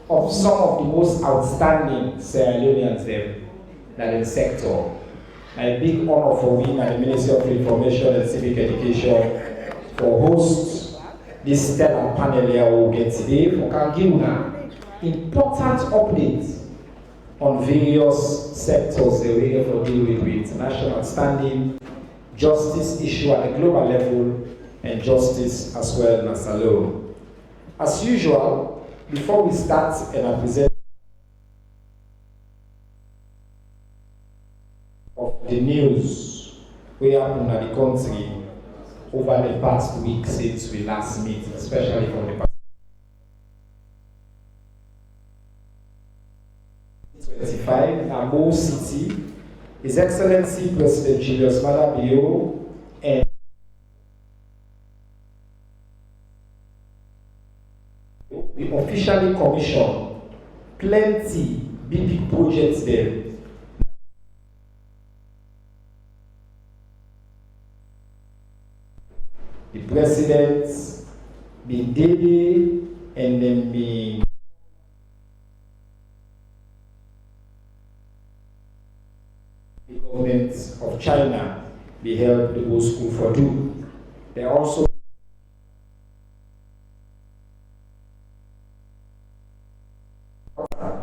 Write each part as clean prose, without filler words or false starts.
of some of the most outstanding Sierra Leoneans that in the sector. A big honor for me and the Ministry of Information and Civic Education for host this stellar panel here we will get today for Kangina. Important updates on various sectors that we have to deal with international standing, justice issue at the global level, and justice as well as alone. As usual, before we start and I present of the news we happened at the country over the past week since we last met, especially from the past 25, Abo City, His Excellency President Julius Malabio and we officially commissioned plenty big projects there. The president been daily and then be the government of China be help the whole school for do. They also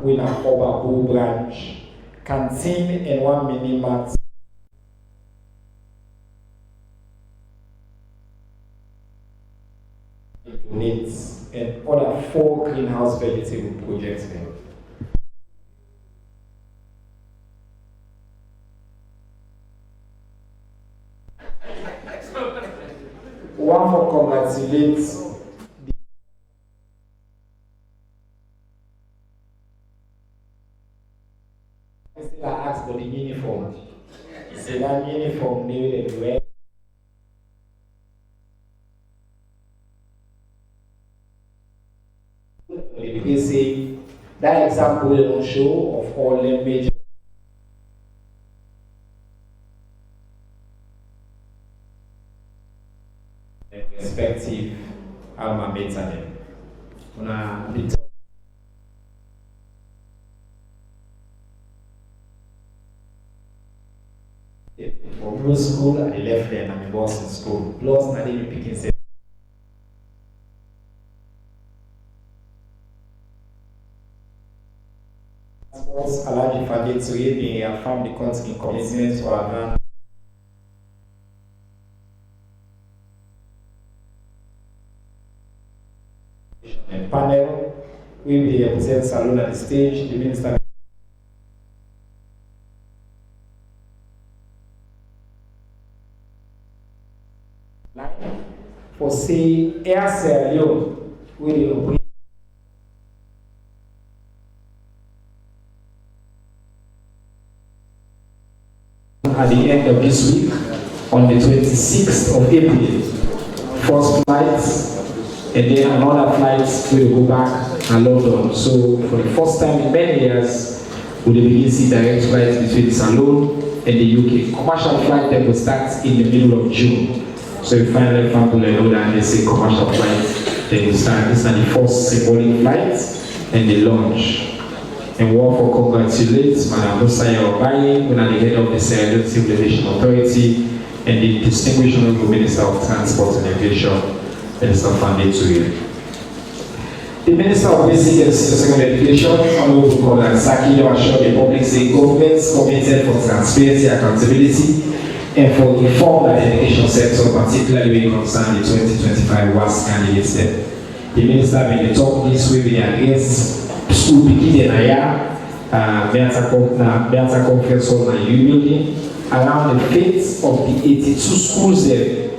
in an Obabu branch, canteen and 1 mini mart. Donates and other 4 greenhouse vegetable projects there. One for congratulate I asked for the uniform. He said that uniform new and wear. They say that example they don't show of all the major respective alma mater. For Blue School at the left there and the Boston School. Plus, I didn't pick in sports Alaji Fadid to they affirm the country commitment to advance and panel we will represent Salon at the stage, the minister. For say Air Sierra Leone will at the end of this week on the 26th of April. First flight and then another flight will go back to London. So for the first time in many years we will begin see direct flights between Salon and the UK. Commercial flight then will start in the middle of June. So you finally found know that they say commercial flight, they will start. These are the first symbolic flights and the launch. And we want to congratulate Madam Musaya Obayi, who is the head of the Sierra Leone Civil Aviation Authority, and the distinguished Honorable Minister of Transport and Aviation, Minister Fande Tuye. The Minister of Basic and Secondary Education, Honorable Kolan Saki, assured the public say governments committed for transparency, accountability, and for reform that the education sector, particularly when it concerns the 2025 WAS candidates there. The Minister made the talk this way with against school begin in Aya, Beata Conference Hall and U building, around the fate of the 82 schools there,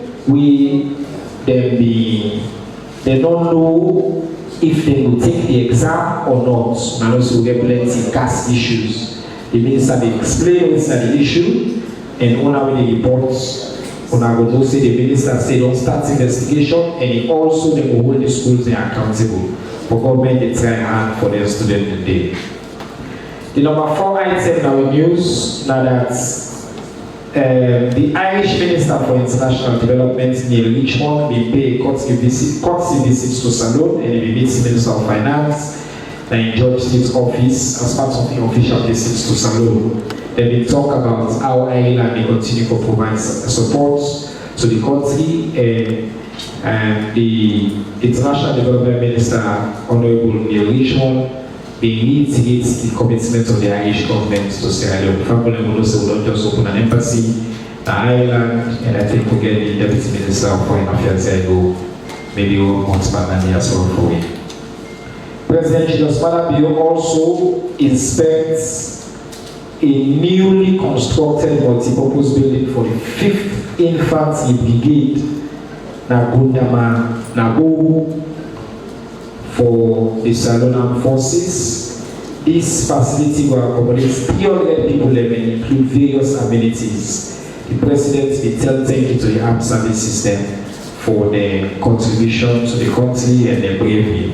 they don't know if they will take the exam or not, and also get plenty of caste issues. The Minister may explain what's the issue, and on our reports, on our go say the Minister say don't start investigation, and he also they will hold the schools they are accountable. For government, they try hard for their students today. The number 4 item in our news now that the Irish Minister for International Development near Richmond will pay courtesy visits to Salon and he meets the Minister of Finance in George State's office as part of the official visits to Salone. Then we talk about how Ireland will continue to provide support to the country, and the International Development Minister, Honorable Leone, they reiterate the commitment of the Irish government to Sierra Leone. Family will not just open an embassy in Ireland, and I think we'll get the Deputy Minister of Foreign Affairs maybe 1 month back as well for it. President Julius Malabio also inspects a newly constructed multipurpose building for the 5th Infantry Brigade, Nago, for the Salone Armed Forces. This facility will accommodate 300 people and include various amenities. The President will tell thank you to the armed service system for their contribution to the country and their bravery.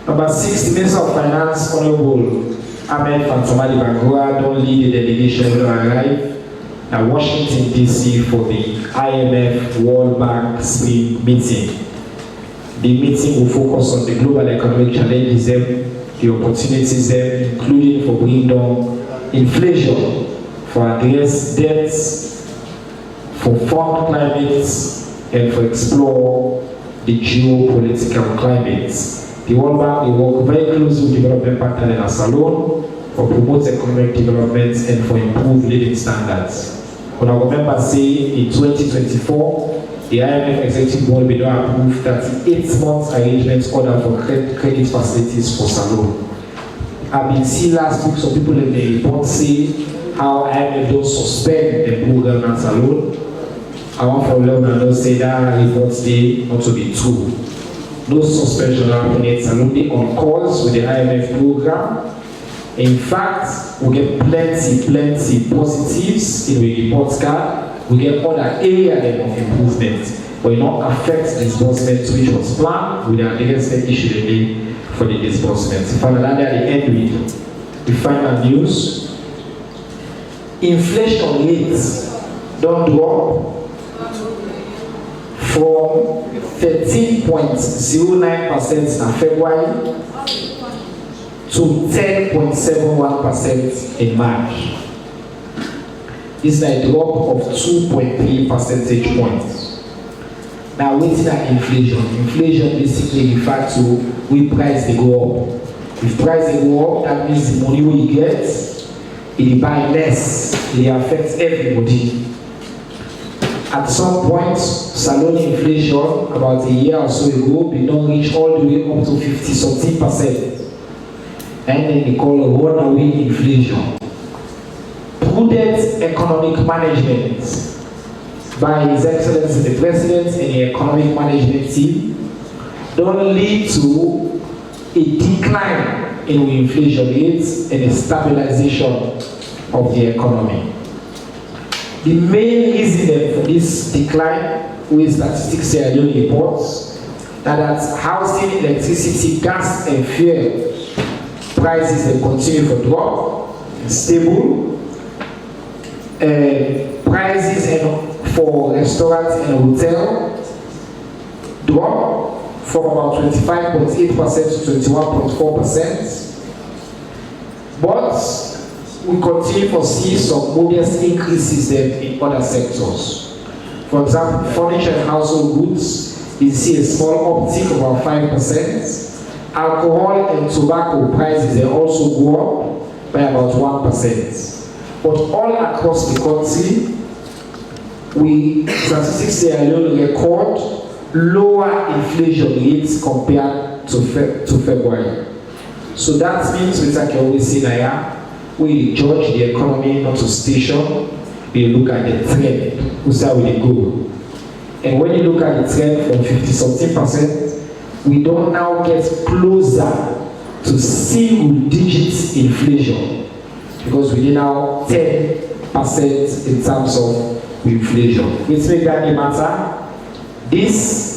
Number 6, the Minister of Finance, Honorable Ahmed Fantomadi Bangura, don't lead the delegation will arrive at Washington, D.C. for the IMF World Bank Spring meeting. The meeting will focus on the global economic challenges, the opportunities, including for bringing down inflation, for address debts, for fund climates, and for explore the geopolitical climates. The World Bank will work very closely with development partners in Salone for promote economic development and for improve living standards. When our members say in 2024, the IMF Executive Board will now approve 38-month arrangements order for credit facilities for Salone. I've been seeing last week some people in the report say how IMF don't suspend the program at Salone. I want for Leone to say that reports they not to be true. No suspension happening at Salone. They on calls with the IMF program. In fact, we get plenty positives in the report card. We get other areas of improvement, but it not affect disbursement which was planned with the adjustment issue for the disbursement. Finally, at the end with the final news. Inflation rates don't drop from 13.09% in February to 10.71% in March. This is a drop of 2.3 percentage points. Now, what's that inflation? Inflation basically refers to when price they go up. If price they go up, that means the money we get, it buy less. It affects everybody. At some point, Salone inflation about a year or so ago, we don't reach all the way up to 50-something%. And then they call it runaway inflation. Prudent economic management by His Excellency the President and the economic management team don't lead to a decline in inflation rates and a stabilization of the economy. The main reason for this decline, with Statistics Sierra Leone reports, that housing, electricity, gas, and fuel prices they continue to drop, stable. Prices for restaurants and hotels drop from about 25.8% to 21.4%. But we continue to see some modest increases in other sectors. For example, furniture and household goods, you see a small uptick of about 5%. Alcohol and tobacco prices they also go up by about 1%. But all across the country, Statistics Sierra Leone record lower inflation rates compared to February. So that means we can always say that we judge the economy not to station, we look at the trend, we see how we go. And when you look at the trend from 50-something%, we don't now get closer to single digit inflation. Because we are now 10% in terms of inflation. Which makes that matter. This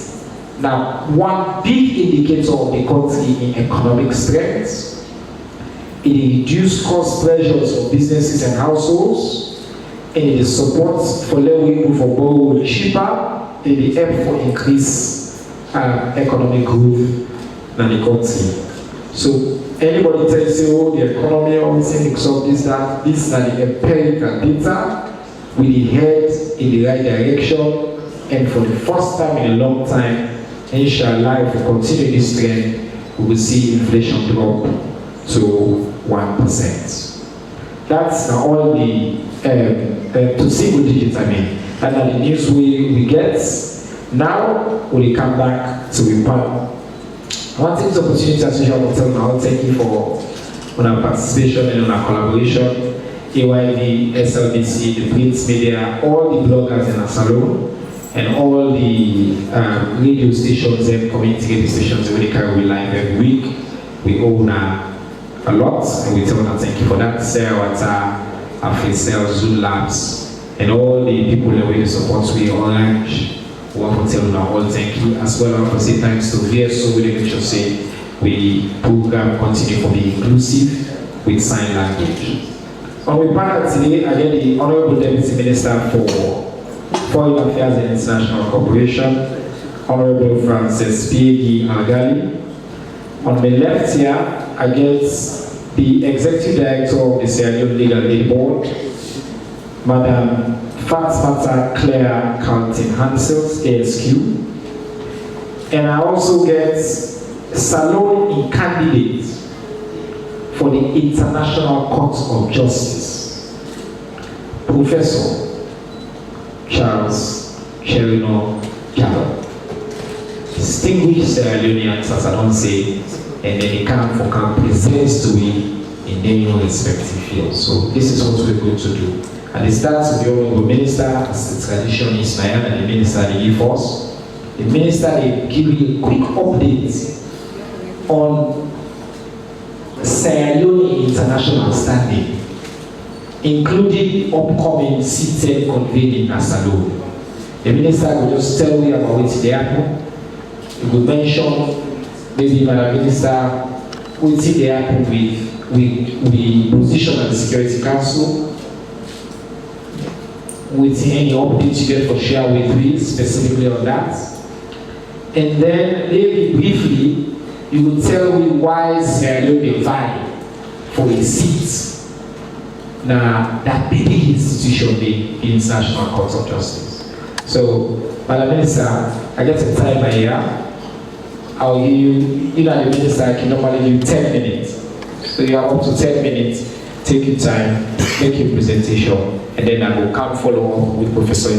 now one big indicator of the country in economic strength. It reduces cost pressures for businesses and households, and it is support for letting people for borrow cheaper, and it help for increase economic growth in the country. So anybody tells you, oh, the economy, all things of this, that, these are the empirical data, we head in the right direction, and for the first time in a long time, inshallah, if we continue this trend, we will see inflation drop to 1%. That's all the, to single digits, I mean. And the news we get. Now, we come back to report. I want to take this opportunity as usual to tell now, thank you for our participation and on our collaboration. AYV, SLBC, the print media, all the bloggers in our salon, and all the radio stations and community radio stations that we carry live every week. We own a lot, and we tell them thank you for that. Sarah Wata, Afisel, Zoom Labs, and all the people that we support, we Orange. We want to tell them all thank you, as well. I want to say thanks to VSO, we make sure say we program continue to be inclusive with sign language. On the panel today, I get the Honorable Deputy Minister for Foreign Affairs and International Cooperation, Honorable Francis P.A.G. Algali. On the left here, I get the Executive Director of the Sierra Leone Legal Aid Board, Madam Fatsmata Claire Carlton Hansels, ASQ. And I also get Salon candidate for the International Court of Justice, Professor Charles Cherino Gallo. Distinguished Sierra Leoneans, as I don't say, and then they come for camp presents to me in their respective fields. So this is what we're going to do. And it starts with the Honorable Minister, as the tradition is now, and the Minister they give us. The Minister they give you a quick update on Sierra Leone international standing, including upcoming CTED convened in Nassau. The Minister will just tell you about what they happen. He will mention, maybe Madam Minister, what they happen with the position of the Security Council, with any updates you get for share with me specifically on that. And then maybe briefly, you will tell me why Sierra Leone vying for a seat now that big institution, the International Court of Justice. So, Madam Minister, I get a timer here. I'll give you know, the Minister, I can normally give you 10 minutes. So you have up to 10 minutes. Take your time, make your presentation, and then I will come follow up with Professor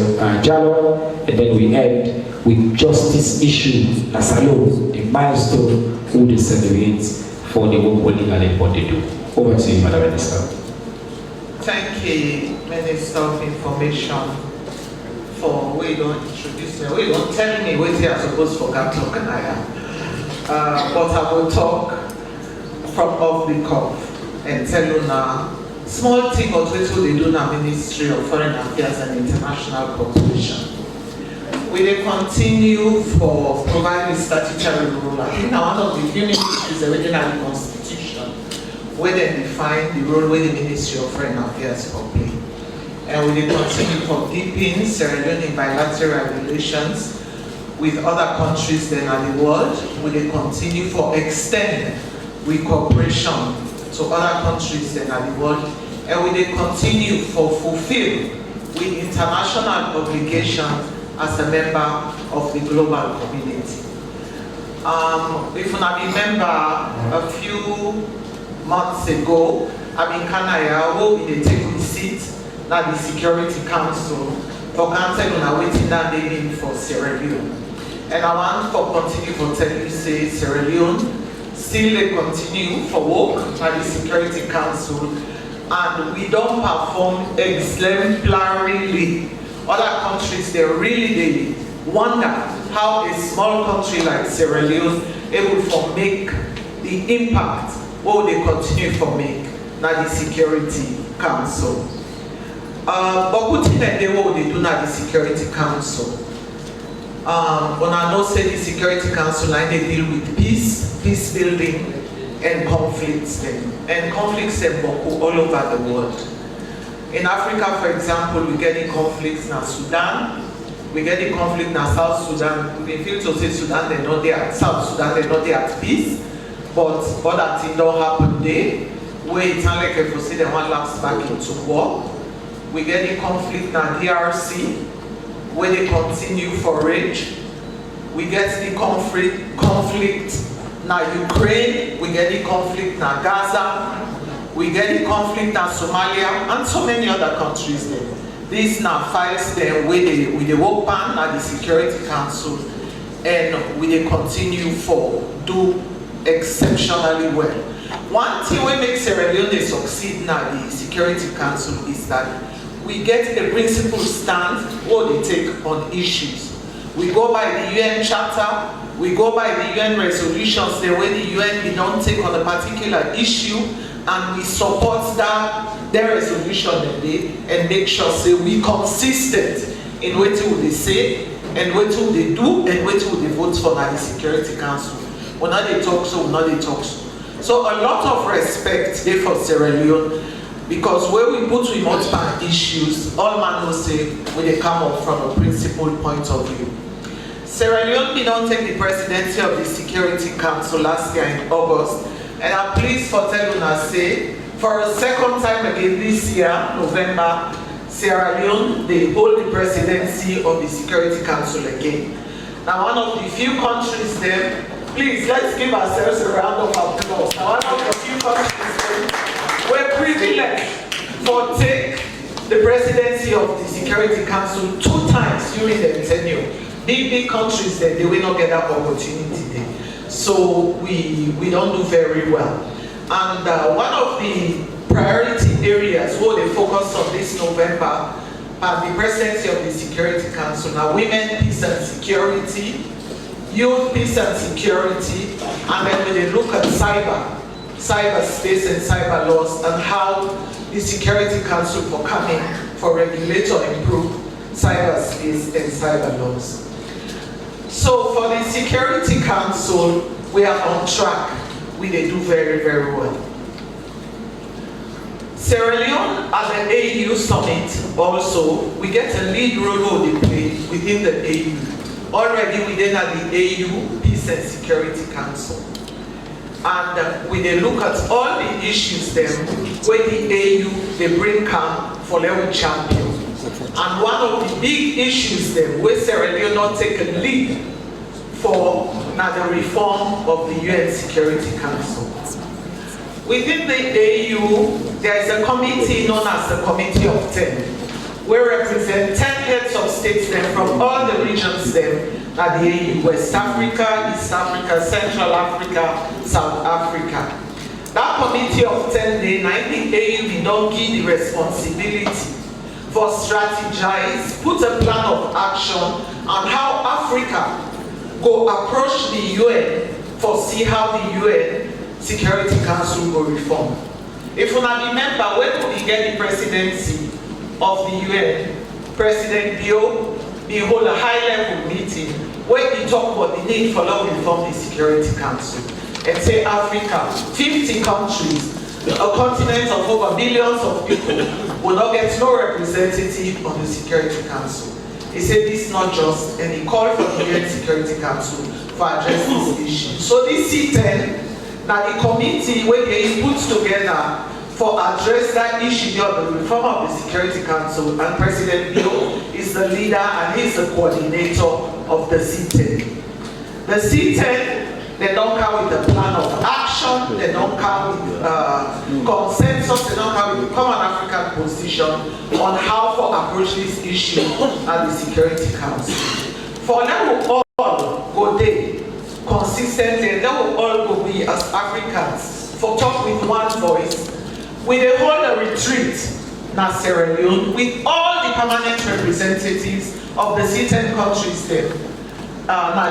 Jallo, and then we end with justice issue, Nasalo, a milestone who they celebrate for the work legal and what they do. Over to you, Madam Minister. Thank you, Minister of Information, for we don't introduce me. We don't tell me what they are supposed to forget talking but I will talk from off the cuff and tell you now small thing or two they do now Ministry of Foreign Affairs and International Cooperation. We will continue for providing statutory role. I think now one of the few ministries within the Constitution where they define the role where the Ministry of Foreign Affairs will play. And we will continue for deepening Sierra Leone bilateral relations with other countries than the world. We will continue for extend with cooperation to other countries than the world. And we will continue for fulfill with international obligations as a member of the global community. If you remember, a few months ago, I'm in Canada, where we take a seat at the Security Council for council on waiting that they mean for Sierra Leone. And I want to continue for tell you say Sierra Leone still they continue for work at the Security Council, and we don't perform exemplarily. Other countries, they really wonder how a small country like Sierra Leone able to make the impact what they continue to make na the Security Council. But what they do na the Security Council. When I know say the Security Council like they deal with peace building and conflicts all over the world. In Africa, for example, we get in conflicts in Sudan, we get in conflict in South Sudan. We feel to say Sudan, they're not there at South Sudan, they're not there at peace. but other things don't happen there. Where it's not like if we see them one lapse back into war. We get the conflict now DRC, where they continue forage. We get the conflict now Ukraine, we get the conflict now Gaza, we get the conflict now Somalia, and so many other countries there. These now fights there with the work ban at the Security Council, and we they continue for do exceptionally well. One thing we make Sierra Leone succeed now the Security Council is that we get a principled stance what they take on issues. We go by the UN Charter, we go by the UN resolutions, the way the UN we don't take on a particular issue, and we support their resolution and make sure say we consistent in what they say and what they do and what they vote for now the Security Council. When not they talk so, when not they talk so. So a lot of respect there for Sierra Leone, because where we put remote bank issues, all man will say when they come up from a principled point of view. Sierra Leone did not take the presidency of the Security Council last year in August, and I'm pleased for telling us say for a second time again this year, November, Sierra Leone they hold the presidency of the Security Council again. Now one of the few countries there. Please, let's give ourselves a round of applause. Now, one of the few countries we're privileged for take the presidency of the Security Council 2 times during the tenure. Big countries that they will not get that opportunity there. So we don't do very well. And one of the priority areas where they focus on this November the presidency of the Security Council now women, peace and security, youth, peace and security, and then when they look at cyberspace and cyber laws and how the Security Council for coming for regulate or improve cyberspace and cyber laws. So for the Security Council, we are on track. We they do very, very well. Sierra Leone at the AU Summit also, we get a lead role they play within the AU. Already within the AU Peace and Security Council. And we they look at all the issues then where the AU they bring come for Leone champion. And one of the big issues then where Sierra Leone not take a lead for now the reform of the UN Security Council. Within the AU, there is a committee known as the Committee of 10. We represent 10 heads of states then from all the regions then at the AU, West Africa, East Africa, Central Africa, South Africa. That committee of 10 then, I think AU we don't give the responsibility for strategize, put a plan of action on how Africa go approach the UN for see how the UN Security Council will reform. If you now remember when we get the presidency of the UN, President Bio, they hold a high-level meeting where they talk about the need for law reform the Security Council. And say Africa, 50 countries, a continent of over billions of people will not get no representative on the Security Council. He said this is not just, and he called for the UN Security Council for address this issue. So this C10, now the committee where they put together for address that issue of the reform of the Security Council, and President Bill is the leader and he's the coordinator of the C10. The C10, they don't come with a plan of action, they don't come with consensus, they don't come with a common African position on how to approach this issue at the Security Council. For them will all go there consistently, and they will all go be as Africans for talk with one voice. We they hold a retreat in Sierra Leone with all the permanent representatives of the C10 countries there.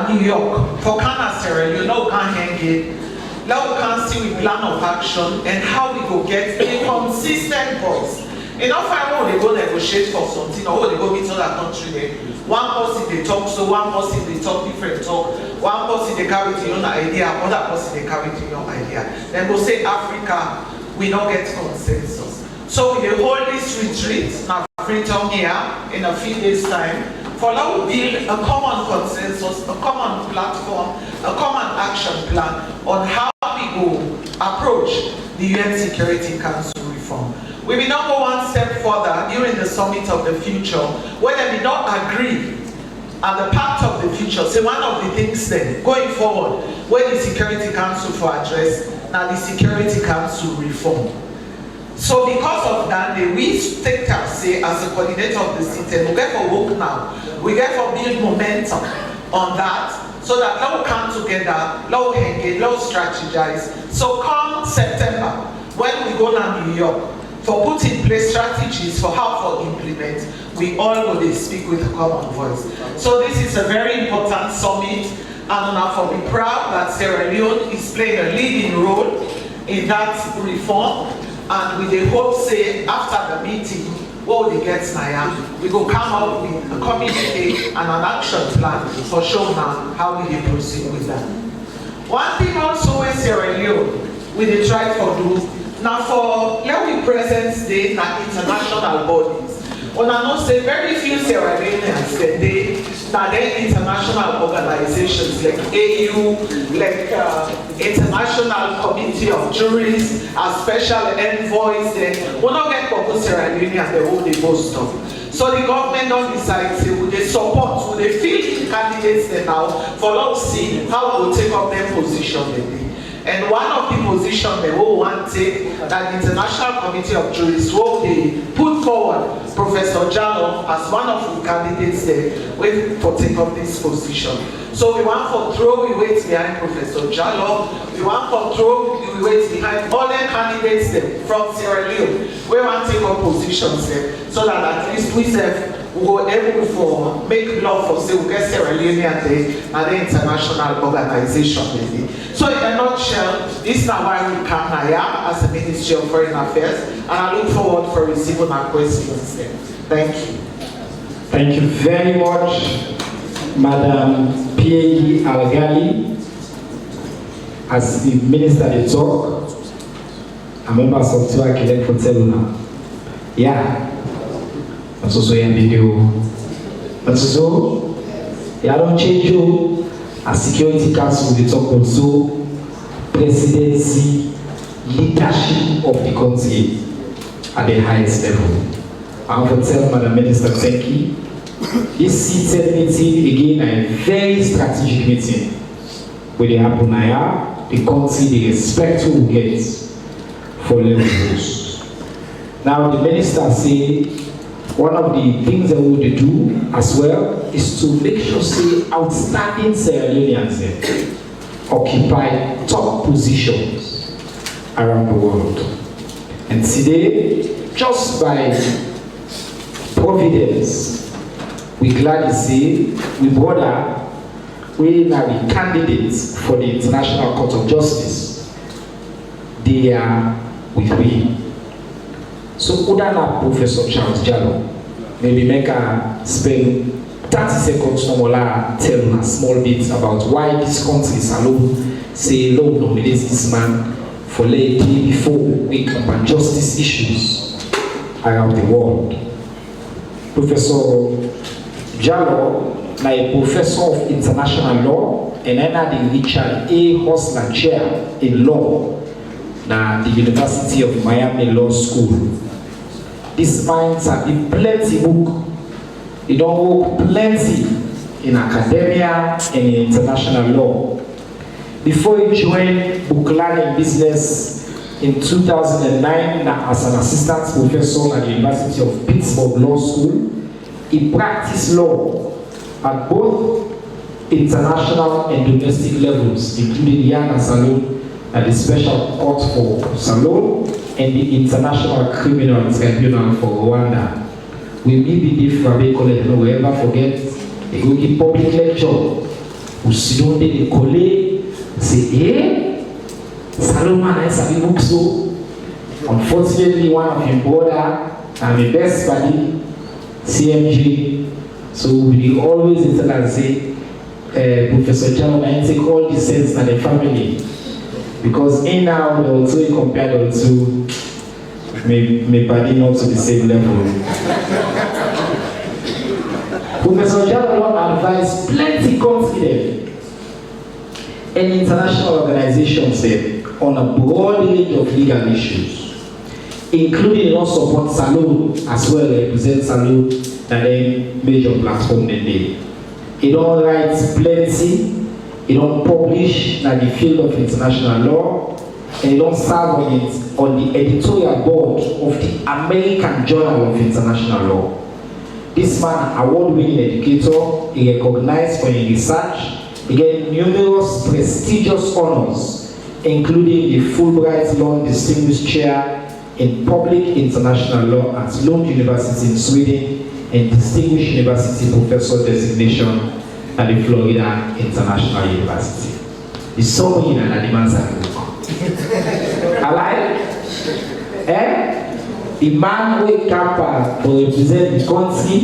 New York, for Ghana, Sierra Leone, now we can hang it. Now we can see with plan of action and how we go get a consistent voice. Enough time when they go negotiate for something or when they go meet other country there. One person they talk, so one person they talk different talk. One person they carry their own idea, other person they carry their own idea. Then go say Africa, we don't get consensus. So we hold this retreat, now Freetown here, in a few days time, for now we build a common consensus, a common platform, a common action plan on how we approach the UN Security Council reform. We will not go one step further during the Summit of the Future, where they will not agree at the Pact of the Future. So one of the things then, going forward, where the Security Council for address, now the Security Council reform. So because of that, we take our say as a coordinator of the city, we get for work now, we get for build momentum on that, so that now we come together, now we engage, now we strategize. So come September, when we go to New York, for put in place strategies for how to implement, we all will speak with a common voice. So this is a very important summit, and now for be proud that Sierra Leone is playing a leading role in that reform. And with the hope, say, after the meeting, what will they get now? We go come up with a communique and an action plan for sure now how we proceed with that. One thing also with Sierra Leone, we dey try for do, now for Leone Presence Day, na international bodies. Una know say very few Sierra Leoneans they na then international organizations like AU, like International Committee of Juries, as special envoys. We not get for Sierra Leoneans they hold the most of. So the government don't decide say will they support, will they field candidates there now for us see how we will take up their position maybe. And one of the positions they will want to take that the International Committee of Juries will they put forward Professor Jallo as one of the candidates there waiting for take up this position. So we want to throw the weight behind Professor Jallo, we want to throw the weight behind all the candidates there from Sierra Leone. We want to take up positions there so that at least we will able for make law for say we get Sierra Leone and the international organization maybe. So in a nutshell, this is why we come here as the Ministry of Foreign Affairs, and I look forward for receiving our questions there. Thank you. Thank you very much, Madam Pt1 Algali. As the Minister they talk, I'm members of Civic for Teluna. Yeah. That's also a video. That's also, yeah, don't change you. As Security Council, we talk also presidency, leadership of the country at the highest level. I want to tell Madam Minister, thank you. This seated meeting again a very strategic meeting with the Apunaya, the country, the respect we will get for levels. Now the minister say one of the things that we will do as well is to make sure say outstanding Sierra Leoneans occupy top positions around the world. And today, just by providence, we gladly say we brother we are the candidates for the International Court of Justice. They are with me. So Udana Professor Charles Jallo, maybe make a spend 30 seconds no more tell us small bits about why this country is alone, say law nominates this man for lately before we come on justice issues around the world. Professor Jallo, a professor of international law and the Richard A. Hostler Chair in Law at the University of Miami Law School. This man have been plenty book. He don't work plenty in academia and in international law. Before he joined book learning business in 2009 as an assistant professor at the University of Pittsburgh Law School, he practiced law at both international and domestic levels, including Yana Salon and the Special Court for Salon and the International Criminal Tribunal for Rwanda. We may be different, no we ever forget, they go give public lecture, who sit down there, they collect, say, Salon man, I sabi book so. Unfortunately, one of his brother and the best buddy, CMG, so we always interact say, Professor Jallo, I take all the sense in the family. Because in now, they also compared to may body not to the same level. Professor Jallo advised plenty confident and international organizations said, on a broad range of legal issues, including non-support salon as well represent salon and then major platform they dey. He don't write plenty, he don't publish in the field of international law, and he don't serve on the editorial board of the American Journal of International Law. This man, award-winning educator, he recognized for his research, he get numerous prestigious honors, including the Fulbright Law Distinguished Chair in Public International Law at Lund University in Sweden, and Distinguished University Professor designation at the Florida International University. It's so many that the man's alive? The man who camp to represent the country,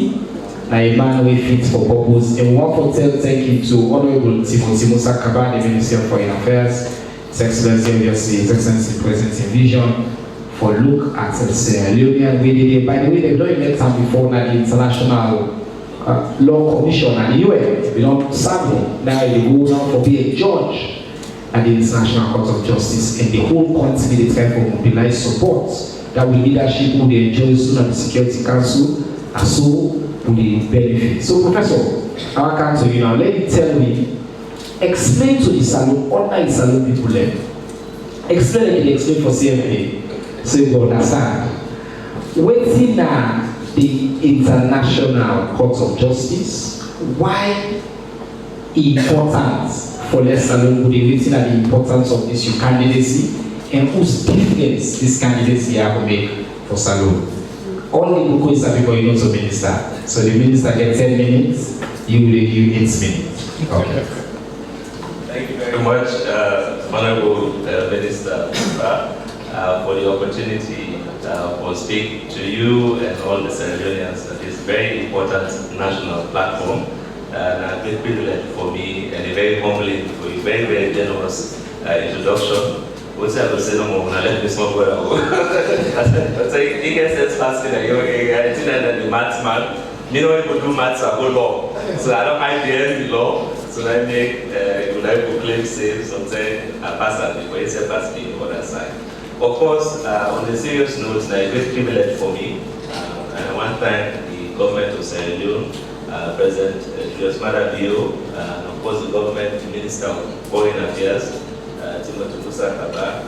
na a man who fit for purpose. And we want to thank you to Honorable Timothy Musa Kaba, the Minister of Foreign Affairs, His Excellency, obviously, His Excellency President in Vision, for look at the Leone. We did it. By the way, they've not even time before now the International Law Commission and the UN. We don't serve them. Now they go now for be a judge at the International Court of Justice, and the whole country they try to mobilize support that will leadership who they enjoy soon at the Security Council, and so will they benefit. So, Professor, I come to you now. Let me tell me, explain to the salon, ordinary salon people there. Explain for CMA. So you understand. Waiting the International Court of Justice, why important for less salon would be waiting at the importance of this your candidacy and whose difference this candidacy have to make for salon. All the book is people you know to minister. So the minister gets 10 minutes, you will give 8 minutes. Okay. Thank you very much, Honorable Minister. For the opportunity for speak to you and all the Sierra Leoneans at this very important national platform. And a great privilege for me and a very humbling for you, very, very generous introduction. What's I will say no more when I let me smoke where I go. I say, you can say fast in a young age, I think that the maths man, you know, people do maths a whole lot. So I don't mind the end the law. So I make, you like to claim save something, I pass that before you say pass me on the other side. Of course, on a serious note, it's a great privilege for me. And I want to thank the government of Sierra Leone, President Julius Maada Bio, and of course the government, the Minister of Foreign Affairs, Timothy Musa Kaba,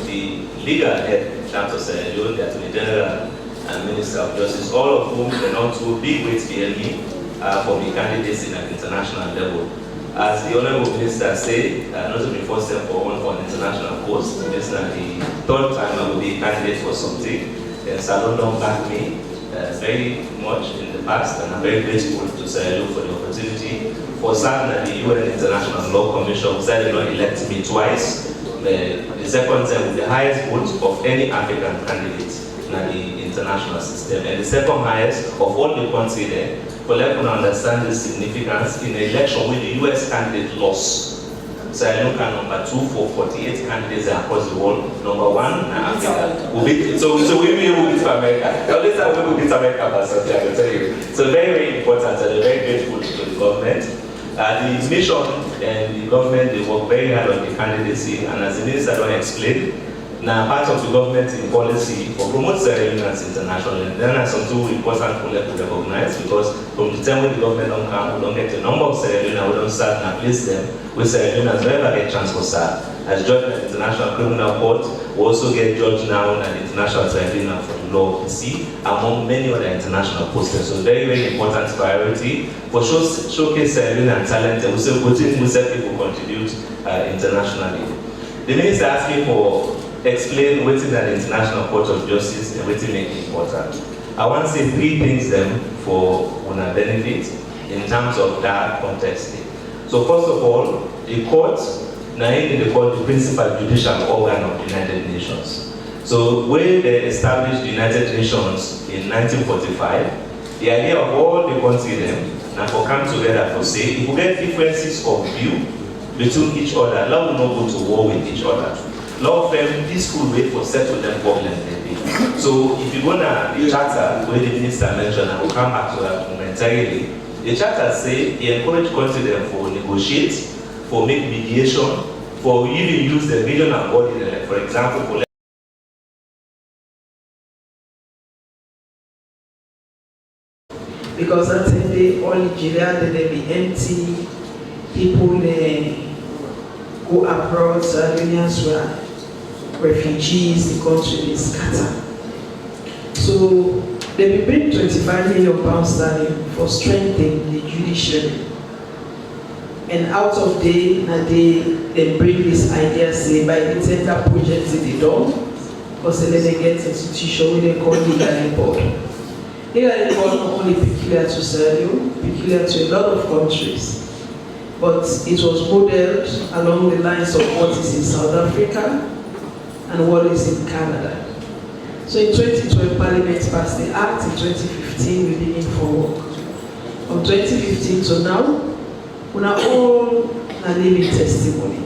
the legal head in terms of Sierra Leone, the Attorney General and Minister of Justice, all of whom belong to big weights behind me for the candidacy at international level. As the Honorable Minister said, not to be first step forward for an international post, this is the third time I will be a candidate for something. And Salon don't back me very much in the past, and I'm very grateful to Sierra Leone for the opportunity. For serving at the UN International Law Commission, Sierra Leone elected me twice. The second time with the highest vote of any African candidate in the international system, and the second highest of all the countries there. For let us understand the significance in an election where the US candidate lost. So I look at number 2 for 48 candidates across the world. Number 1, Africa. So we will beat America. The only time we will beat America, but something I can tell you. So very, very important, and very grateful to the government. The mission and the government, they work very hard on the candidacy, and as the minister don't explain, now part of the government in policy for promote Sierra Leoneans internationally, and then some two important people to recognize, because from the time when the government don't come, we don't get the number of Sierra Leoneans, we don't start and place them with Sierra Leoneans never get chance for start. As judge at the International Criminal Court, we also get judge now at the International Tribunal for the Law of the Sea, among many other international posters. So very, very important priority for showcase Sierra Leonean talent, and we say people contribute internationally. The minister asked me for explain what is an International Court of Justice and what is make it important. I want to say 3 things then for una benefit in terms of that context. So first of all, the court, now they call the principal judicial organ of the United Nations. So when they established the United Nations in 1945, the idea of all the countries them now for come together to say if we get differences of view between each other, love will not go to war with each other. Law firm, peaceful way for settle them problem. So if you go to the charter where the minister mentioned, I will come back to that momentarily. The charter say he encourage countries for negotiate, for make mediation, for you to use the regional body, for example, for because that time they all Nigeria they be empty, people they go abroad, Sierra were refugees, the country is scattered. So they will bring £25 million sterling for strengthening the judiciary. And out of day, they bring this idea, say, by the tender projects they don't, because then they get institution where they call legal board. Legal board not only peculiar to Sierra Leone, peculiar to a lot of countries, but it was modeled along the lines of what is in South Africa and what is in Canada. So in 2012, Parliament passed the Act. In 2015, we begin for work. From 2015 to now, we are all a living testimony.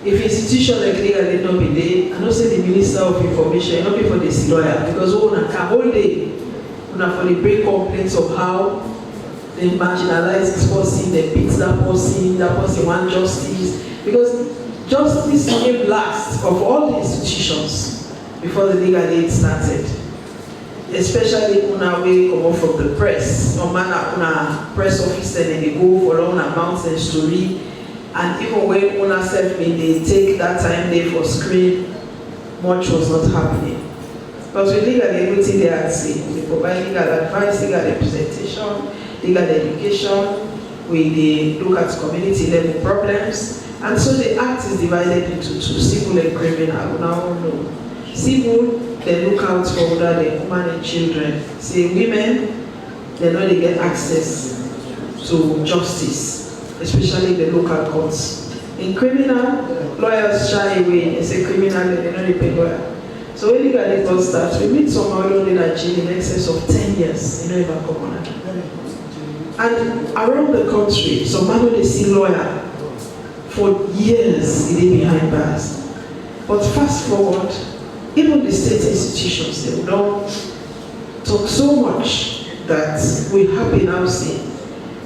If institution like legal did not be there, I don't say the Minister of Information, not be for this lawyer, because we want to come all day, we want for the break complaints of how they marginalize this person, they beat that person want justice, because justice came last of all the institutions before the legal aid started. Especially una way come off from the press. No man una press officer and they go for long mountain story. And even when una self they take that time there for screen, much was not happening. But with legal aid, everything they had seen. They provide legal advice, legal representation, legal education, we look at community level problems. And so the act is divided into two, civil and criminal. Now no. Civil, they look out for whether the women and children. Say women, they know they get access to justice, especially the local courts. In criminal, lawyers shy away. They say criminal, they know they pay lawyer. So when legal aid starts, we meet some oil in Nigeria in excess of 10 years. They don't even come on. And around the country, some man they see lawyer for years, they behind bars. But fast forward, even the state institutions, they don't talk so much that we have been now seeing.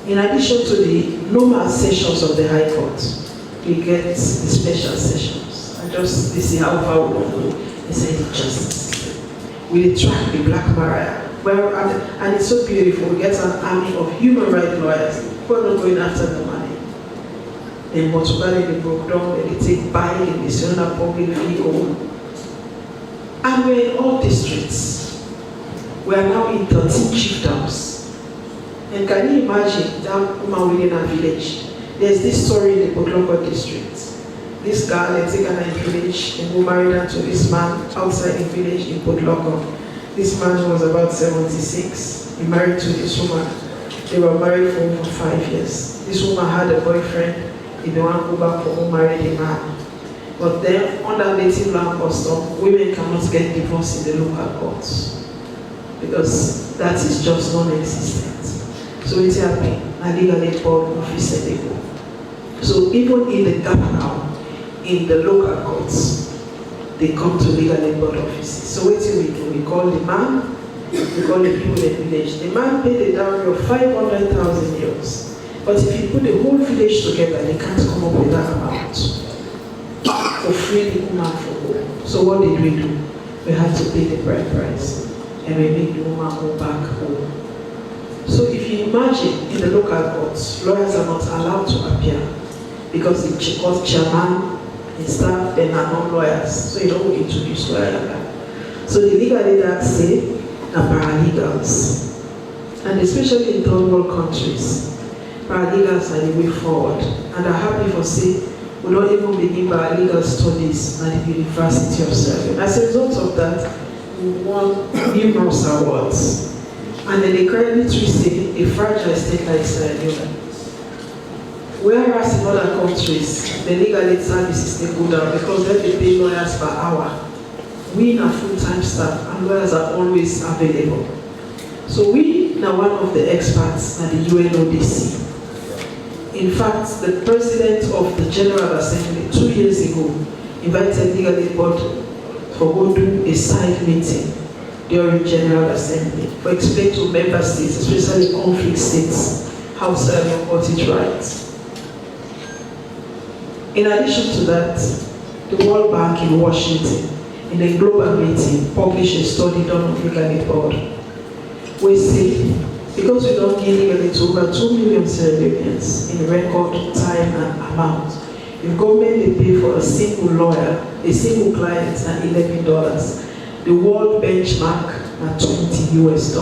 In addition to the normal sessions of the High Court, we get the special sessions. And just this is how far we want to go. They say the justice. We track the Black Maria. Well, and it's so beautiful. We get an army of human rights lawyers who are not going after the money. Then Portugal, they broke down, they take buy in the Sona public vehicle. And we're in all districts. We are now in 13 chiefdoms. And can you imagine that woman within a village? There's this story in the Podloko district. This girl had taken her in village and who married her to this man outside the village in Podloko. This man was about 76. He married to this woman. They were married for over 5 years. This woman had a boyfriend. He didn't want to go back for who married a man. But then, under native land custom, women cannot get divorced in the local courts because that is just non-existent. So it's happening. A legal aid board officer they go. So even in the gap now, in the local courts, they come to legal aid board offices. So what do? We call the man, we call the people in the village. The man paid a dowry of 500,000 euros. But if you put the whole village together, they can't come up with that amount. For free the woman for home. So what did we do? We had to pay the bride price and we make the woman go back home. So if you imagine in the local courts, lawyers are not allowed to appear because the court chairman and staff then are not lawyers. So you don't introduce lawyers like that. So the legal aid act say are paralegals. And especially in third world countries, paralegals are the way forward. And I'm happy for say we don't even begin paralegal studies at the University of Sierra Leone. As a result of that, we won numerous awards. And then they currently treat a fragile state like Sierra Leone. Whereas in other countries, the legal aid services they go down because they pay lawyers per hour. We are full-time staff and lawyers are always available. So we are one of the experts at the UNODC. In fact, the president of the General Assembly 2 years ago invited legal aid board for go do a side meeting during General Assembly for explain to member states, especially conflict states, how Sierra Leone got it right. In addition to that, the World Bank in Washington, in a global meeting, published a study done on legal aid board. We see, because we don't give legal aid to over 2 million Sierra Leoneans in record time and amount, if government they pay for a single lawyer, a single client, and $11, the world benchmark at $20 US.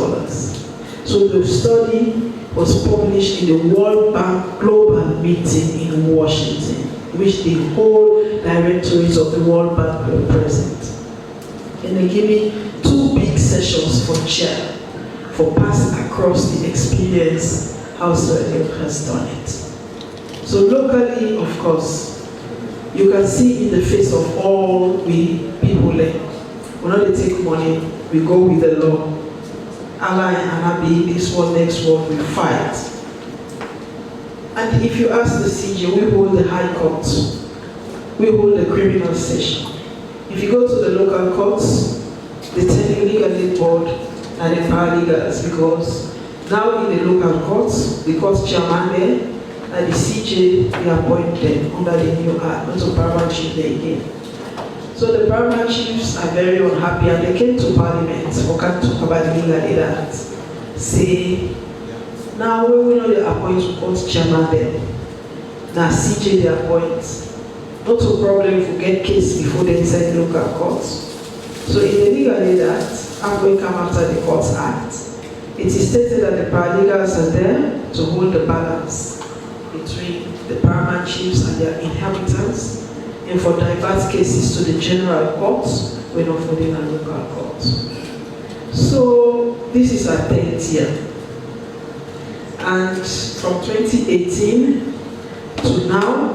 So the study was published in the World Bank Global Meeting in Washington, which the whole directories of the World Bank were present. And they gave me 2 big sessions for chair, for passing across the experience how Sierra Leone has done it. So locally, of course, you can see in the face of all we people there, we not take money, we go with the law. Allah and Abi, this one, next one, we fight. And if you ask the CJ, we hold the high court, we hold the criminal session. If you go to the local courts, they tell you legal aid board and the paralegals, because now in the local courts, the court chairman there, and the CJ, we appoint them under the new act, not to paramount chief there again. So the paramount chiefs are very unhappy, and they came to Parliament for can talk about the legal aid act. Say, now we will not appoint court chairman there. Now CJ they appoint. Not a problem if we get case before they decide the local courts. So in the legal aid act, I'm going to come after the courts act. It is stated that the paralegals are there to hold the balance between the paramount chiefs and their inhabitants, and for divert cases to the general courts when not for the local courts. So this is our 10th year. And from 2018 to now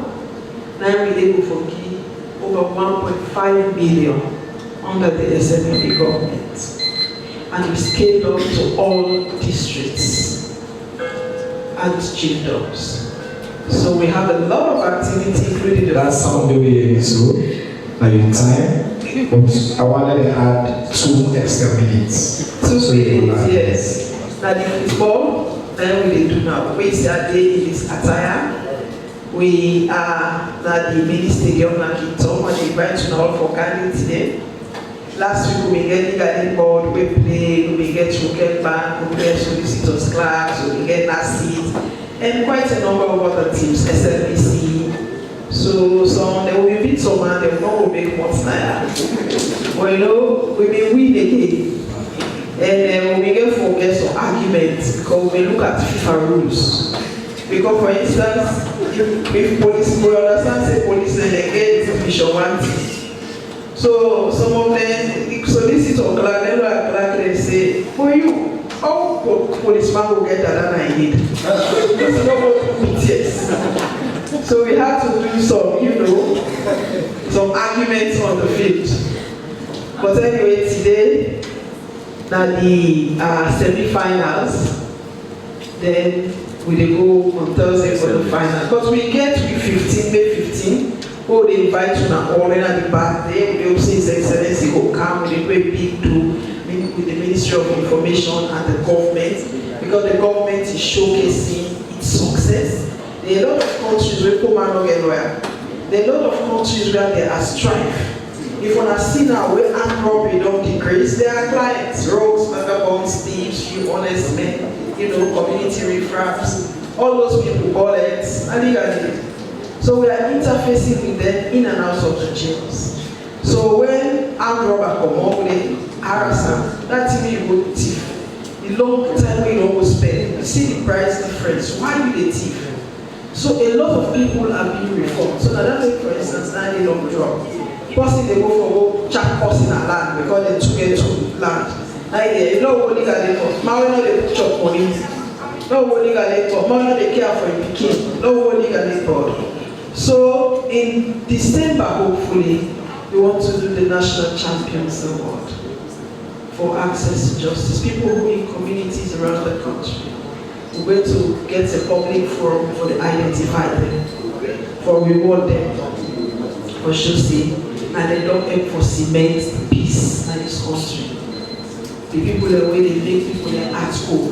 we were able to forgive over 1.5 million under the SMLA government. And we scaled up to all districts and chiefdoms. So we have a lot of activity, including the... That's on the way so in time. But I wanted to add 2 extra minutes. 2 minutes, yes. Now the football, then we do now. We start in this attire. We are at the mini stadium and Kitom, and they invite you all for candidates today. Last week we get legal aid board, we play, we get Rocket Bank, we get solicitors class, we get NASIT, and quite a number of other teams, SLBC. So there will be some man, they will not make what's now. But you know, we may win again. And we get forget some arguments because we look at FIFA rules. Because for instance, if police, we understand say police get mission 1. So some of them solicitor Clark they say, for you, how policeman will get that than I need? This is not what BTS. So we have to do some arguments on the field. But anyway, today, now the semi-finals, then we go on Thursday for the final. But we get to May 15, who they invite you now all in at the back there. We will see His Excellency will come with a great big do with the Ministry of Information and the government, because the government is showcasing its success. There are a lot of countries where people are not get lawyer. There are a lot of countries where there are strife. If one has seen now where armed robbery don't decrease, there are clients, rogues, vagabonds, thieves, few honest men, community riffraffs, all those people, bullets, and legally. So we are interfacing with them in and out of the jails. So when armed robber come up with harassment, that's when you go to thief. The long time we don't go spend, you see the price difference. Why do they thief? So a lot of people are being reformed. So now that make, for instance, now they don't drop. Person they go for chat person at land because they get to land. You know what legal labor. Now we know they chop money. No what legal labor. Now they care for your kid. No what legal labor. So in December, hopefully, we want to do the National Champions Award for access to justice. People who in communities around the country. We're going to get a public forum for the identify them, for reward them, for show and they don't aim for cement the peace in this country. The people the way they make people at school.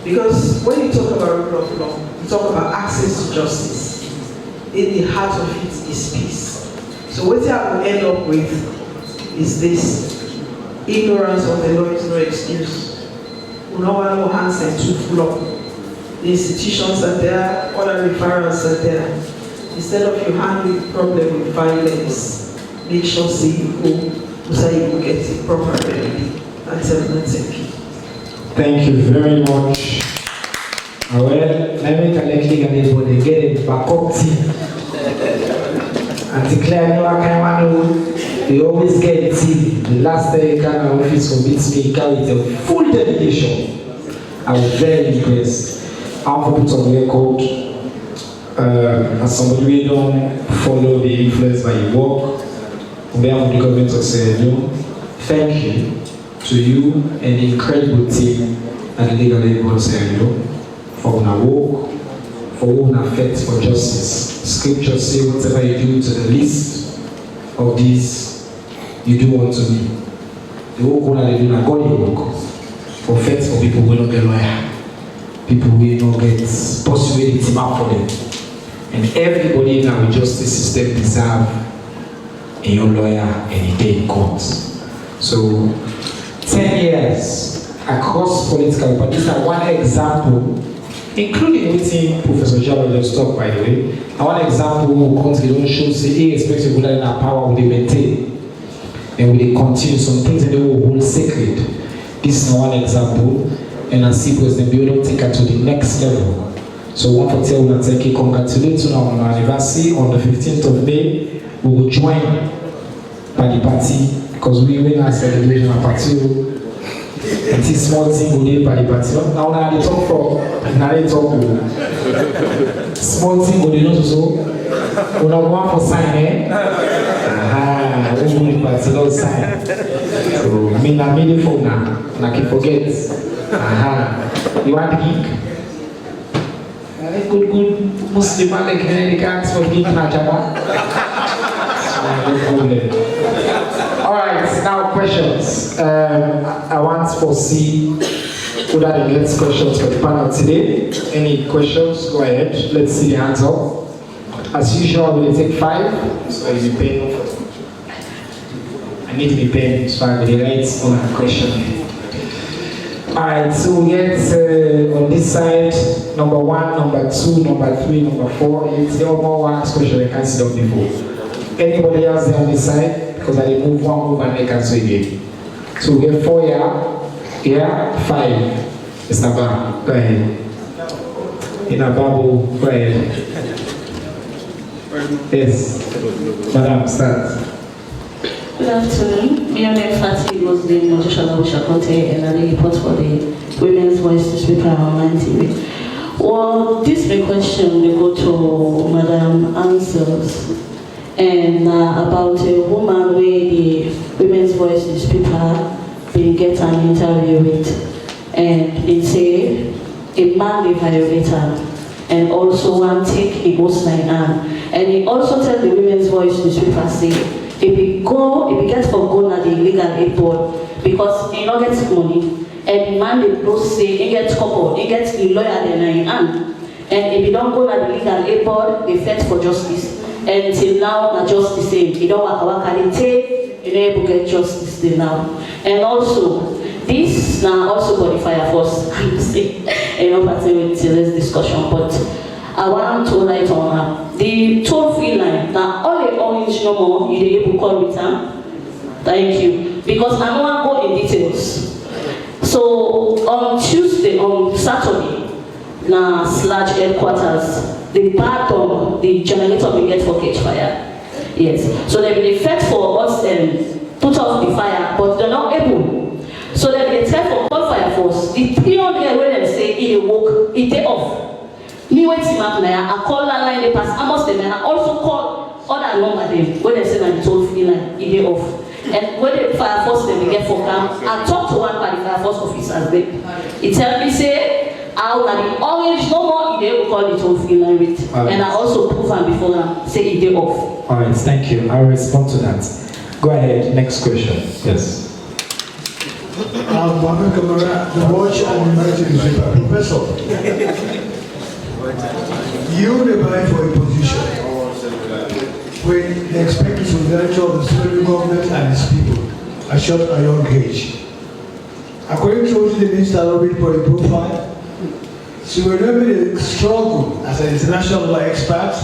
Because when you talk about rule of law, you talk about access to justice. in the heart of it is peace. So what I will end up with is this: ignorance of the law is no excuse. We don't want no hands and two full. The institutions are there, other referrals are there. Instead of you handling the problem with violence, make sure say you go so you will get it proper remedy. That's everything. Thank you very much. Well, let me collect everybody get a backup team. And declare no I they always get a team. The last day Ghana office for me with a full dedication. I was very impressed. I'm for put on record as somebody we don't follow the influence by your work. On behalf of the government of Sierra Leone, thank you to you and the incredible team and the legal aid board of Sierra Leone for our work, for our effort for justice. Scripture say whatever you do to the least of these, you do unto me. The work they do not God work. For faith for people who don't get lawyer. People who don't get possibility back for them. And everybody in our justice system deserve a young lawyer any day in court. So 10 years across political, but this is one example, including what Professor Jabba just talked, by the way. And one example who country don't show say irrespective of that power will they maintain and will they continue some things that they will hold sacred. This is one example, and I see President Bill take her to the next level. So one for tell you take congratulate you on our anniversary on the 15th of May. We will join by the party because we win our celebration of party. It's a small thing we did by the party. Now they talk for now they talk small thing we did not so. We not one for sign, eh? We do the party not sign. So me na me the phone now. I can forget. You want to geek? Good Muslim man like me, they can't for geek na jaba. Alright, now questions. I want to see who are the next questions for the panel today. Any questions? Go ahead. Let's see the hands up. As usual, we'll take 5. So I'll be paying. I need to be paying, so I will write on the question. Alright, so we get on this side number 1, number 2, number 3, number 4. It's the more one question I can't see them before. Anybody else there on this side? Because I move one move and they can swing it. So we get 4 here, 5. Mr. Bar, go ahead. In a bubble, go ahead. Yes, Madam, start. Good afternoon. Leone was the Mojoshana Ushakote and I report for the Women's Voice newspaper online TV. Well, this big question they go to Madam Answers. And about a woman where the Women's Voice newspaper been get an interview with, and it say a man they violate her, and also one take a ghost line and he also tell the Women's Voice newspaper say if we get for go na the illegal aid board because he not get money, and the man they both say he gets couple, he gets the lawyer then in hand, and if you don't go na the legal aid board, they fight for justice. And till now, not just the same. You don't work and take, you able to get justice till now. And also, this now also for the fire force. I'm saying, pertaining to this discussion, but I want to light on the toll-free line. Now, all the orange no more, you able to call return. Thank you. Because I don't want to go in details. So on Saturday, now / headquarters. The bottom, the generator will get for catch fire. Yes. So they will fight for us and put off the fire, but they're not able. So then they try for call fire force. The period there where they say it work, it take off. Me wait to map now. I call that line they pass. I must and I also call other number them where they say that toll free line it take off. And when the fire force they get for camp, I talk to one by the fire force officers there. He tell me say. Out the orange no more, they will call it off in line with. Right. And I also prove and before now say it day off. Alright, thank you. I'll respond to that. Go ahead, next question. Yes. Mohammed Kamara, the Watch and United Newspaper. Professor, you apply for a position when they expect solidarity of the Sierra government and its people at such a young age. According to the Minister of the profile, she will remember the struggle as an international law expert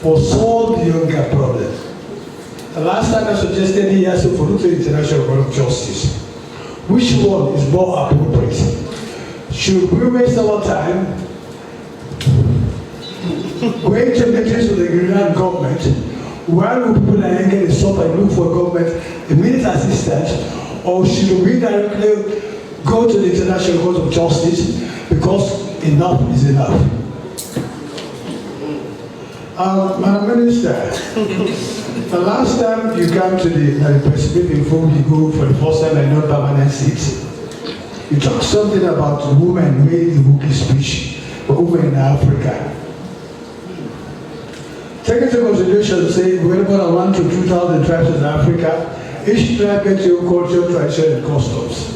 for solve the younger problem. The last time I suggested he has to follow the International Court of Justice. Which one is more appropriate? Should we waste our time going to meetings with the Grenadian government while we people are getting stop and look for government immediate assistance, or should we directly go to the International Court of Justice because enough is enough? Madam Minister, the last time you came to the Pacific before you go for the first time and not permanent seat, you talked something about the women made the Wookiee speech for women in Africa. Take into consideration, say, we're about 1,000 to 2,000 tribes in Africa. Each tribe gets your culture, tradition, and customs.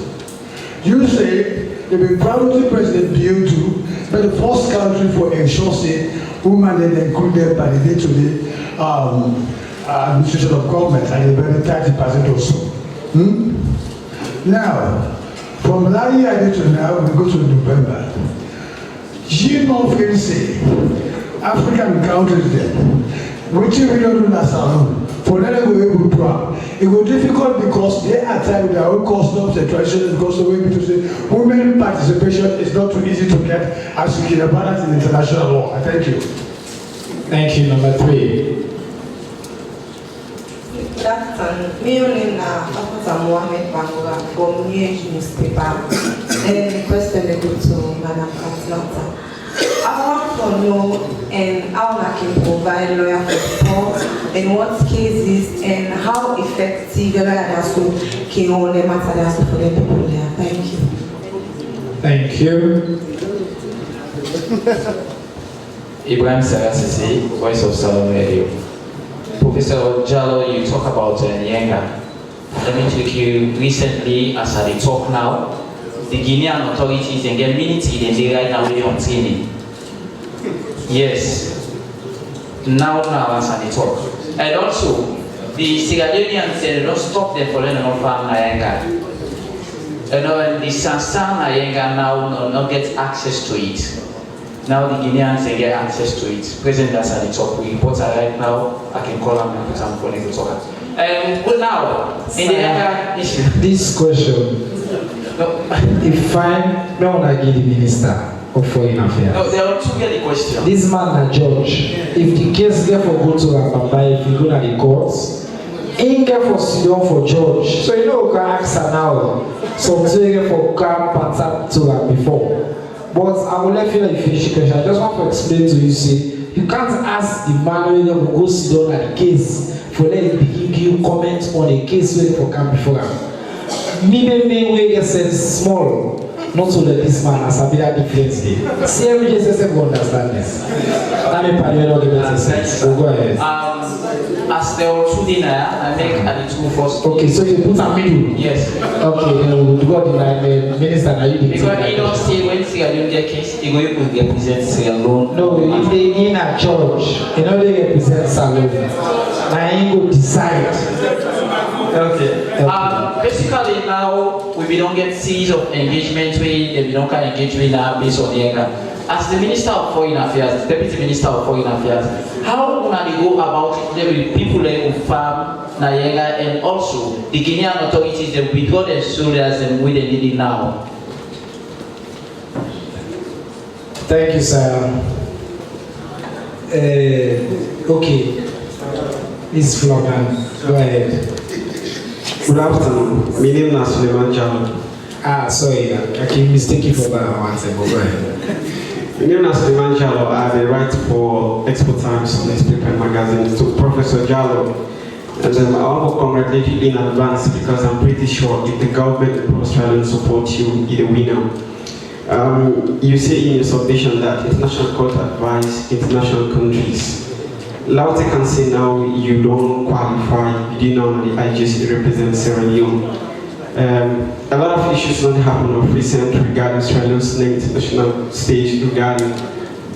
You say they've been proud to President Pt1, but the first country for ensure say women are included by the day-to-day administration of government and the very 30% or so. Now, from last year to now, we go to November. You don't feel say African countries them. Which we don't do that alone. For them we will proud. It was difficult because they are tied with their own customs and traditions and customs way to say women participation is not too easy to get as you can balance in international law. Thank you. Thank you. Number 3. Good afternoon. My name is Dr. Mohamed Bangura from New newspaper. And the question they go to Madam Katlanta. I want to know how I can provide lawyer support, in what cases, and how effective the lawyer can hold the matter for the people there. Thank you. Thank you. Ibrahim Sarasisi, Voice of Salon Radio. Professor Jallo, you talk about Nyenga. Let me take you recently, as I talk now, the Guinean authorities and get military they right now they on training. Yes. Now as I talk. And also, the Sierra Leoneans they don't stop them for learning on farm Nyenga. And the Sansan Nyenga now not get access to it. Now the Guineans they get access to it. President Asani talk. We report right now. I can call him and put him for to talk. But now in the other issue. This question. No. If I don't want to give the Minister of Foreign Affairs. No, there are two get the question. This man a judge. If the case therefore go to Rambamba, if you go to the courts, he get for sit down for judge. So you know you can ask her now. So you get for come pattern to her before. But I will let you know if you finish the question. I just want to explain to you, see, you can't ask the man who go sit down at the case for letting him give you comment on a case where for come before him. Me we get sense small, not to let this man as a bit difference. See every just understand this. That may probably not give sense. So go ahead. As there are two dinner, I make a two first. Okay, so you put a middle. Yes. Okay, we'll go the minister now you because he don't say when Sierra Leone get case, he go able to represent Sierra Leone. No, if they in a church, you know they represent Salome. Now he go decide. Okay. Basically now we don't get series of engagement where we don't can engage with now based on the as the Minister of Foreign Affairs, Deputy Minister of Foreign Affairs, how can we go about the people who farm Nyenga and also the Guinean authorities that withdraw their soldiers and we they need it now? Thank you, sir. Okay. Ms. Flogan, go ahead. Good afternoon. My name is Suleiman Jallo. Sorry, I can mistake you for that one second. Go ahead. My name is Suleiman Jallo. I write for Expo Times newspaper and magazine to Professor Jallo. And I want to congratulate you in advance because I'm pretty sure if the government and Australian support you, you're the winner. You say in your submission that international court advise international countries. Laute can say now you don't qualify, you didn't know the IGC represents Sierra Leone. A lot of issues don't happen of recent regarding Australia's international stage regarding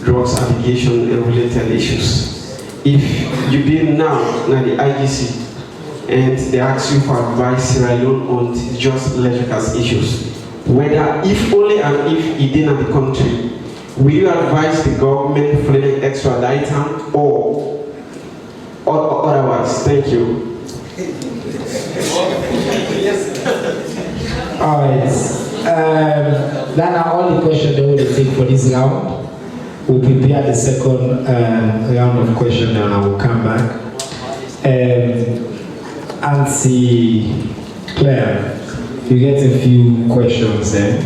drugs allegation and related issues. if you been now the IGC and they ask you for advice Sierra Leone on just electrical issues, whether if only and if he didn't have the country, will you advise the government for the extradite him or otherwise? Thank you. All right. That are all the questions that we'll take for this round. We'll prepare the second round of questions and I will come back. Auntie Claire, you get a few questions there.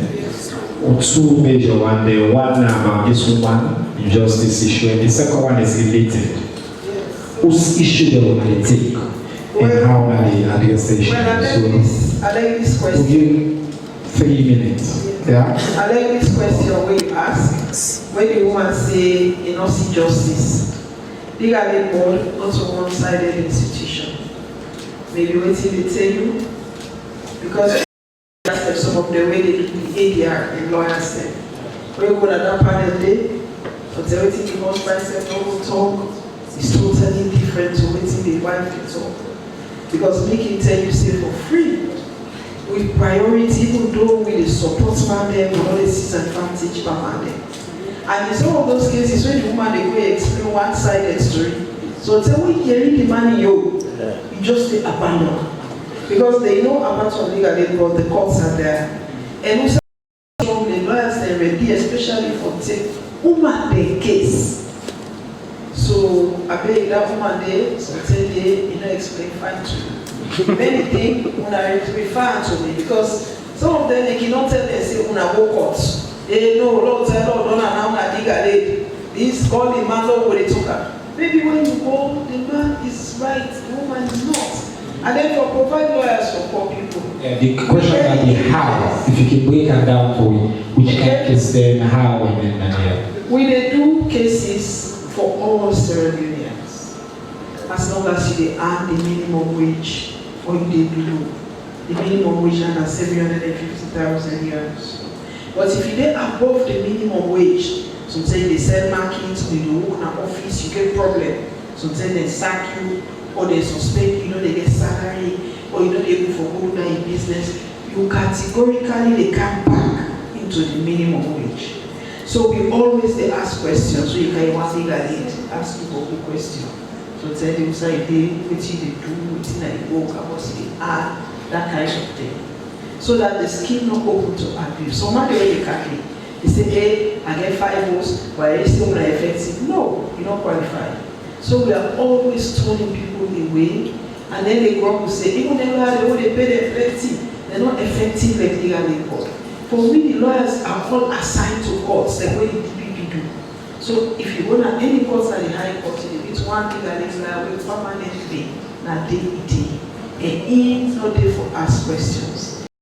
Two major ones there. One about this woman, injustice issue, and the second one is related. Whose issue they will take and how many address the issue? I like this question. We'll give 3 minutes. Yeah. I like this question where you ask, when the woman say, you know, see justice, legally born, not a one-sided institution. Maybe waiting to tell you, because that's some of the way they do the ADR in lawyers say. When you go to that panel day, but everything the husband said, no will talk, is totally different to waiting the wife to talk. Because making tell you say for free, with priority, even though we support man them, we always disadvantage per man them. And in some of those cases, when the woman they go explain one-sided story, so tell me hearing the money you just they abandon. Because they know about of legal aid, but the courts are there. And also the lawyers they ready, especially for take woman the case. So I beg that woman there, so tell you, you know, explain fine to you. Many things when I refer to me because some of them they cannot tell them say when I go court. They know Lord tell Lord don't allow na legal aid. This call the man Lord will talk about. Maybe when you go, the man is right, the woman is not. And then for provide lawyers for poor people. Yeah, the question that you have, if you can break it down for you, which kind of case then how and then yeah. We they do cases for all Sierra Leoneans. As long as you earn the minimum wage or you they do the minimum wage under 750,000 euros. But if you get above the minimum wage, sometimes they sell market, they do open an office, you get problem. Sometimes they sack you or they suspect you know they get salary or you don't able for go down in business. You categorically they come back into the minimum wage. So we always they ask questions. So you can want legal aid, ask people a question. So tell them say they what they do, what they work, what they are, that kind of thing. So that the scheme not open to abuse. So man they calculate. They say, hey, I get 5 votes, but I still not effective. No, you don't qualify. So we are always turning people away, and then they go up and say, even though they pay their plenty, they're not effective like legal aid board. For me, the lawyers are all assigned to courts, like what the DPP do. So if you go to any courts at the high court, it's one legal aid lawyer with permanent pay, not day. And it's not there for ask questions.